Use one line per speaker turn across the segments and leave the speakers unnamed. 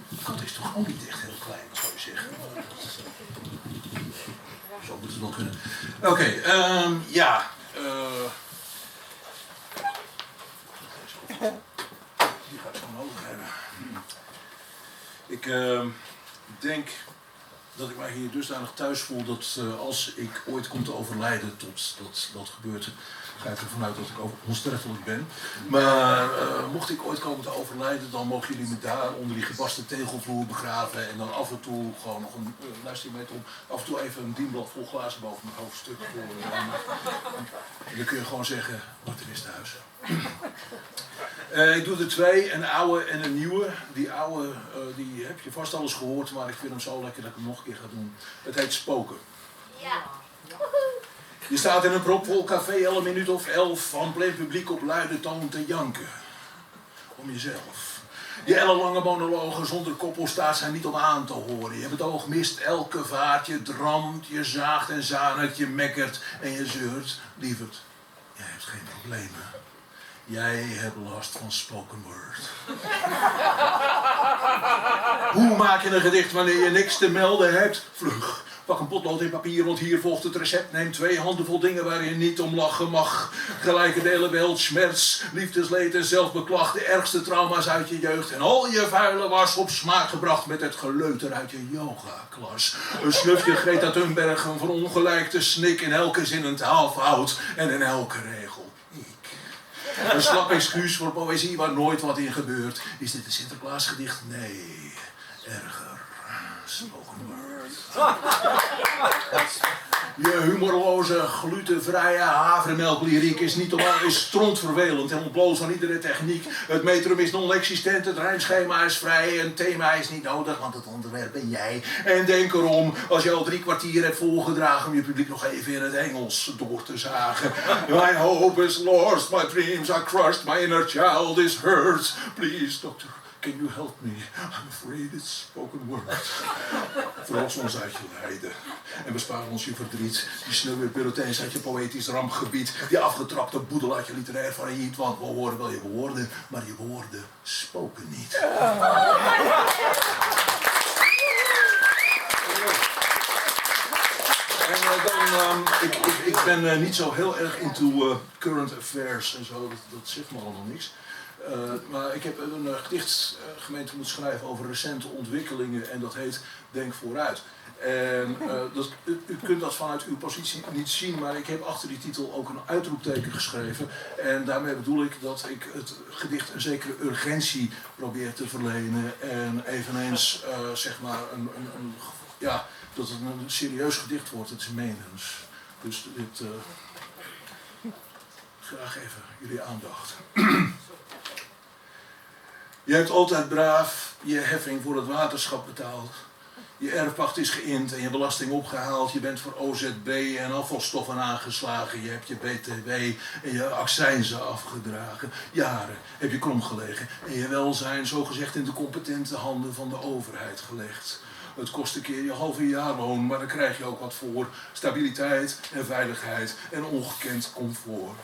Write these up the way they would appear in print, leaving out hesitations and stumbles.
De kat is toch ook niet echt heel klein, zou je zeggen. Zo moet het wel kunnen. Oké, ja. Die gaat gewoon over hebben. Ik denk dat ik mij hier dusdanig thuis voel dat als ik ooit kom te overlijden, tot dat gebeurt, ga ik ervan uit dat ik onsterfelijk ben. Maar mocht ik ooit komen te overlijden, dan mogen jullie me daar onder die gebaste tegelvloer begraven. En dan af en toe gewoon nog een, luister je mee om, af en toe even een dienblad vol glazen boven mijn hoofdstuk. En dan kun je gewoon zeggen, Martin is thuis. Ik doe er twee, een oude en een nieuwe. Die oude die heb je vast al eens gehoord, maar ik vind hem zo lekker dat ik hem nog een keer ga doen. Het heet Spoken.
Ja.
Je staat in een propvol café al een minuut of 11 van plein publiek op luide toon te janken. Om jezelf. Je ellenlange monologen zonder koppelstaat zijn niet om aan te horen. Je hebt het oog mist elke vaart, je dramt, je zaagt en zanert, je mekkert en je zeurt. Lieverd, jij hebt geen problemen. Jij hebt last van spoken word. Hoe maak je een gedicht wanneer je niks te melden hebt? Vlug. Pak een potlood en papier, want hier volgt het recept. Neem 2 handen vol dingen waar je niet om lachen mag. Gelijke delen weld, schmerz, liefdesleed en zelfbeklag. De ergste trauma's uit je jeugd. En al je vuile was op smaak gebracht met het geleuter uit je yoga-klas. Een snufje Greta Thunberg, een verongelijkte snik in elke zin een taalfout. En in elke regel. Een slap excuus voor poëzie waar nooit wat in gebeurt. Is dit een Sinterklaasgedicht? Nee, erger. Spoken word. Je humorloze, glutenvrije havermelklyriek is niet normaal, is strontvervelend en ontbloot van iedere techniek. Het metrum is non-existent, het rijmschema is vrij, een thema is niet nodig, want het onderwerp ben jij. En denk erom, als je al 3 kwartier hebt volgedragen om je publiek nog even in het Engels door te zagen. My hope is lost, my dreams are crushed, my inner child is hurt. Please, doctor. Can you help me? I'm afraid it's spoken word. Verlos ons uit je lijden. En bespaar ons je verdriet. Die sneuwe puritans uit je poëtisch rampgebied. Die afgetrapte boedel uit je literair failliet. Want we horen wel je woorden, maar je woorden spoken niet. En ik ben niet zo heel erg into current affairs en zo. Dat zegt me allemaal niks. Maar ik heb een gedicht gemeente moeten schrijven over recente ontwikkelingen en dat heet Denk vooruit. En u kunt dat vanuit uw positie niet zien, maar ik heb achter die titel ook een uitroepteken geschreven. En daarmee bedoel ik dat ik het gedicht een zekere urgentie probeer te verlenen. En eveneens zeg maar ja, dat het een serieus gedicht wordt, het is menens. Dus dit graag even jullie aandacht. Je hebt altijd braaf je heffing voor het waterschap betaald. Je erfpacht is geïnd en je belasting opgehaald. Je bent voor OZB en afvalstoffen aangeslagen. Je hebt je BTW en je accijnzen afgedragen. Jaren heb je krom gelegen en je welzijn zogezegd in de competente handen van de overheid gelegd. Het kost een keer je halve jaarloon, maar dan krijg je ook wat voor. Stabiliteit en veiligheid en ongekend comfort.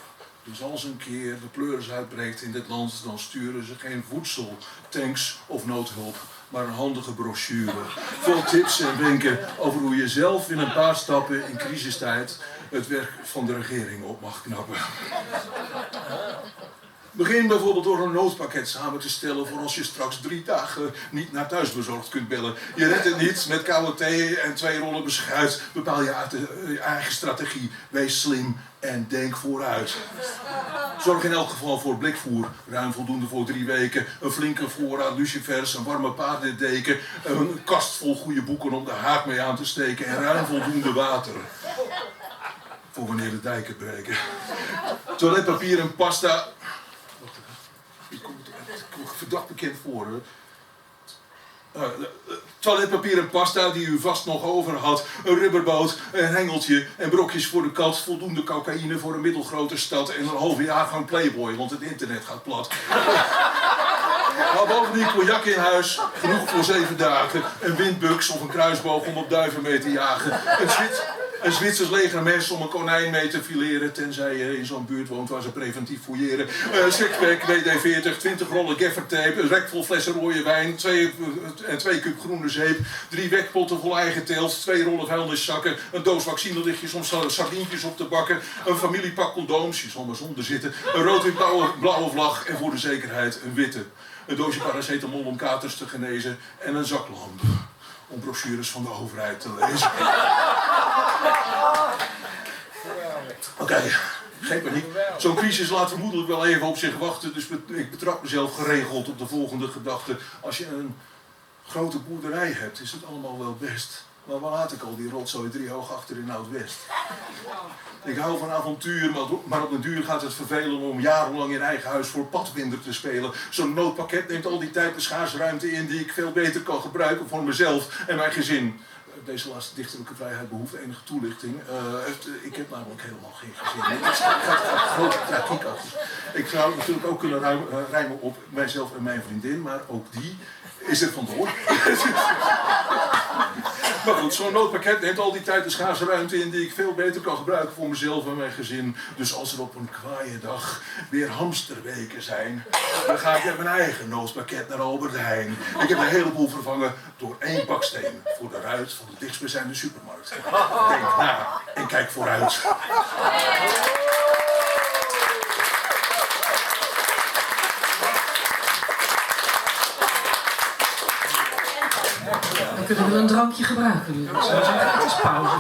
Dus als een keer de pleuris uitbreekt in dit land, dan sturen ze geen voedsel, tanks of noodhulp, maar een handige brochure. Vol tips en wenken over hoe je zelf in een paar stappen in crisistijd het werk van de regering op mag knappen. Begin bijvoorbeeld door een noodpakket samen te stellen voor als je straks 3 dagen niet naar thuisbezorgd kunt bellen. Je redt het niet met koude thee en 2 rollen beschuit. Bepaal je eigen strategie. Wees slim en denk vooruit. Zorg in elk geval voor blikvoer. Ruim voldoende voor 3 weken. Een flinke voorraad lucifers, een warme paardendeken. Een kast vol goede boeken om de haak mee aan te steken. En ruim voldoende water. Voor wanneer de dijken breken. Toiletpapier en pasta. Het komt verdacht bekend voor. Toiletpapier en pasta die u vast nog over had. Een rubberboot, een hengeltje en brokjes voor de kat. Voldoende cocaïne voor een middelgrote stad. En een halve jaargang Playboy, want het internet gaat plat. Maar bovendien cognac in huis, genoeg voor 7 dagen. Een windbuks of een kruisboog om op duiven mee te jagen. Een Zwitsers leger mes om een konijn mee te fileren, tenzij je in zo'n buurt woont waar ze preventief fouilleren. Sixpack, WD-40, 20 rollen gaffertape, een rek vol flessen rode wijn, 2 kuub groene zeep, 3 wekpotten vol eigen teelt, 2 rollen vuilniszakken, een doos vaccinelichtjes om sardientjes op te bakken, een familiepak condooms, je zal maar zonder zitten, een rood-wit-blauwe vlag en voor de zekerheid een witte. Een doosje paracetamol om katers te genezen en een zaklamp om brochures van de overheid te lezen. Oké, geen paniek. Zo'n crisis laat vermoedelijk wel even op zich wachten, dus ik betrap mezelf geregeld op de volgende gedachte. Als je een grote boerderij hebt, is het allemaal wel best. Maar waar laat ik al die rotzooi 3 hoog achter in Oud-West? Ik hou van avontuur, maar op den duur gaat het vervelen om jarenlang in eigen huis voor padvinder te spelen. Zo'n noodpakket neemt al die tijd de schaarsruimte in die ik veel beter kan gebruiken voor mezelf en mijn gezin. Deze laatste dichterlijke vrijheid behoeft enige toelichting. Ik heb namelijk helemaal geen gezin. Het gaat grote tragiek achter. Ik zou natuurlijk ook kunnen rijmen op mijzelf en mijn vriendin, maar ook die is er vandoor. Maar goed, zo'n noodpakket neemt al die tijd de schaarse ruimte in die ik veel beter kan gebruiken voor mezelf en mijn gezin. Dus als er op een kwaaie dag weer hamsterweken zijn, dan ga ik met mijn eigen noodpakket naar Albert Heijn. Ik heb een heleboel vervangen door 1 baksteen voor de ruit van de dichtstbijzijnde supermarkt. Denk na en kijk vooruit.
We kunnen wel een drankje gebruiken nu. Het is pauze.